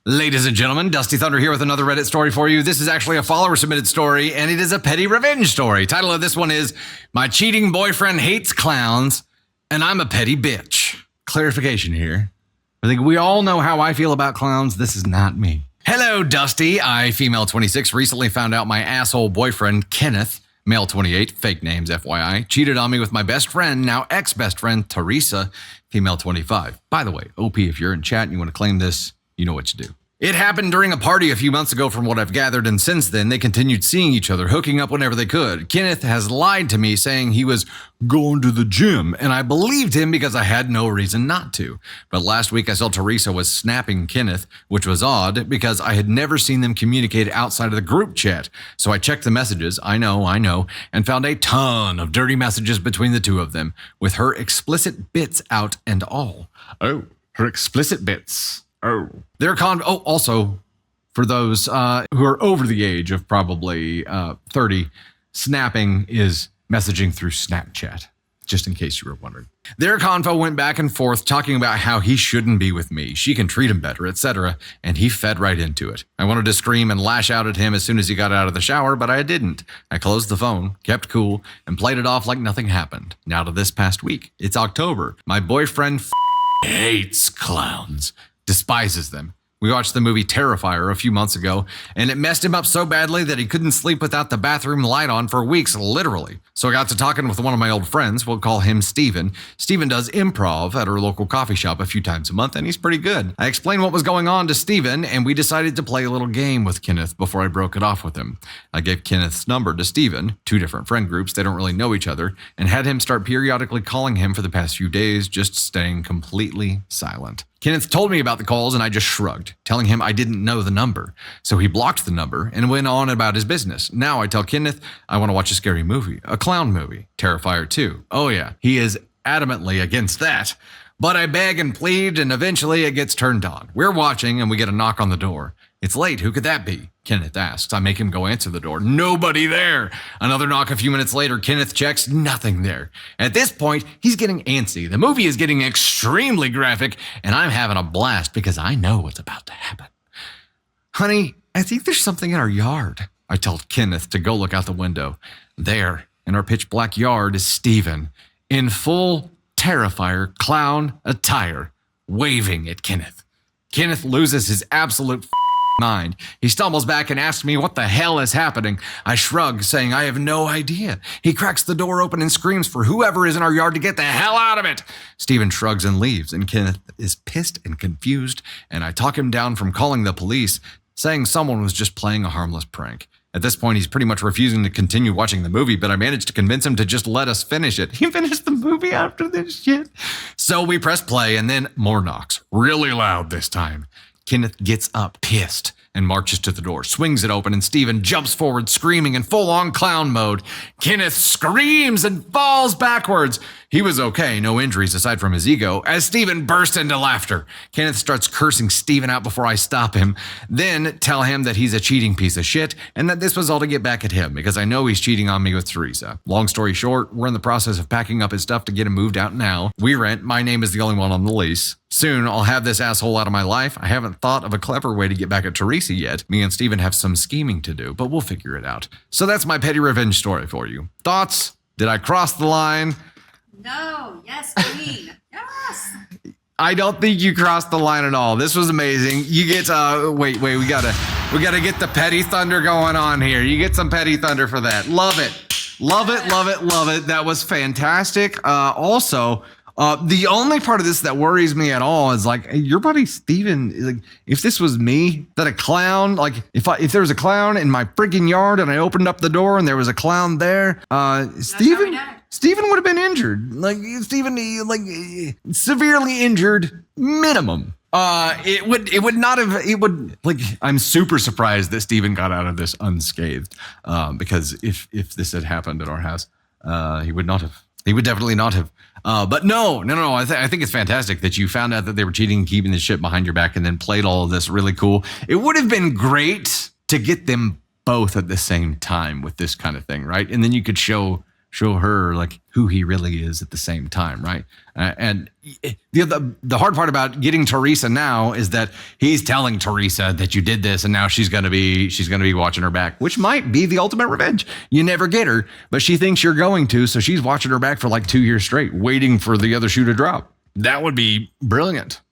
Ladies and gentlemen, Dusty Thunder here with another Reddit story for you. This is actually a follower-submitted story, and it is a petty revenge story. Title of this one is, My Cheating Boyfriend Hates Clowns, and I'm a Petty Bitch. Clarification here. I think we all know how I feel about clowns. This is not me. Hello, Dusty. I, female 26, recently found out my asshole boyfriend, Kenneth, male 28, fake names FYI, cheated on me with my best friend, now ex-best friend, Teresa, female 25. By the way, OP, if you're in chat and you want to claim this, you know what to do. It happened during a party a few months ago from what I've gathered, and since then they continued seeing each other, hooking up whenever they could. Kenneth has lied to me saying he was going to the gym, and I believed him because I had no reason not to. But last week I saw Teresa was snapping Kenneth, which was odd because I had never seen them communicate outside of the group chat. So I checked the messages, I know, and found a ton of dirty messages between the two of them, with her explicit bits out and all. Oh, her explicit bits. Oh, also, for those who are over the age of probably 30, snapping is messaging through Snapchat, just in case you were wondering. Their convo went back and forth talking about how he shouldn't be with me, she can treat him better, etc., and he fed right into it. I wanted to scream and lash out at him as soon as he got out of the shower, but I didn't. I closed the phone, kept cool, and played it off like nothing happened. Now to this past week. It's October. My boyfriend hates clowns. Despises them. We watched the movie Terrifier a few months ago, and it messed him up so badly that he couldn't sleep without the bathroom light on for weeks, literally. So I got to talking with one of my old friends, we'll call him Steven. Steven does improv at our local coffee shop a few times a month, and he's pretty good. I explained what was going on to Steven, and we decided to play a little game with Kenneth before I broke it off with him. I gave Kenneth's number to Steven, two different friend groups, they don't really know each other, and had him start periodically calling him for the past few days, just staying completely silent. Kenneth told me about the calls and I just shrugged, telling him I didn't know the number. So he blocked the number and went on about his business. Now I tell Kenneth I want to watch a scary movie, a clown movie, Terrifier 2. Oh yeah, he is adamantly against that. But I beg and plead and eventually it gets turned on. We're watching and we get a knock on the door. It's late, who could that be? Kenneth asks. I make him go answer the door. Nobody there. Another knock a few minutes later, Kenneth checks, nothing there. At this point, he's getting antsy. The movie is getting extremely graphic, and I'm having a blast because I know what's about to happen. Honey, I think there's something in our yard. I tell Kenneth to go look out the window. There, in our pitch black yard, is Steven, in full Terrifier clown attire, waving at Kenneth. Kenneth loses his absolute mind. He stumbles back and asks me what the hell is happening. I shrug, saying I have no idea. He cracks the door open and screams for whoever is in our yard to get the hell out of it. Steven shrugs and leaves, and Kenneth is pissed and confused, and I talk him down from calling the police, saying someone was just playing a harmless prank. At this point, he's pretty much refusing to continue watching the movie, but I managed to convince him to just let us finish it. He finished the movie after this shit. So we press play, and then more knocks. Really loud this time. Kenneth gets up, pissed, and marches to the door, swings it open, and Steven jumps forward, screaming in full-on clown mode. Kenneth screams and falls backwards. He was okay, no injuries aside from his ego, as Steven burst into laughter. Kenneth starts cursing Steven out before I stop him, then tell him that he's a cheating piece of shit, and that this was all to get back at him, because I know he's cheating on me with Teresa. Long story short, we're in the process of packing up his stuff to get him moved out now. We rent, my name is the only one on the lease. Soon, I'll have this asshole out of my life. I haven't thought of a clever way to get back at Teresa yet. Me and Steven have some scheming to do, but we'll figure it out. So that's my petty revenge story for you. Thoughts? Did I cross the line? No. Yes, queen. Yes. I don't think you crossed the line at all. This was amazing. You get wait, we gotta get the petty thunder going on here. You get some petty thunder for that. Love it. Love it, love it, love it. That was fantastic. Also, the only part of this that worries me at all is like your buddy Steven, like if this was me, that a clown, like if there was a clown in my freaking yard and I opened up the door and there was a clown there, Steven would have been injured. Like Steven, like severely injured minimum. It would I'm super surprised that Steven got out of this unscathed. Because if this had happened at our house, he would definitely not have. But no. I think it's fantastic that you found out that they were cheating and keeping this shit behind your back and then played all of this really cool. It would have been great to get them both at the same time with this kind of thing, right? And then you could show show her like who he really is at the same time, right? And the hard part about getting Teresa now is that he's telling Teresa that you did this, and now she's gonna be watching her back, which might be the ultimate revenge. You never get her, but she thinks you're going to, so she's watching her back for like 2 years straight, waiting for the other shoe to drop. That would be brilliant.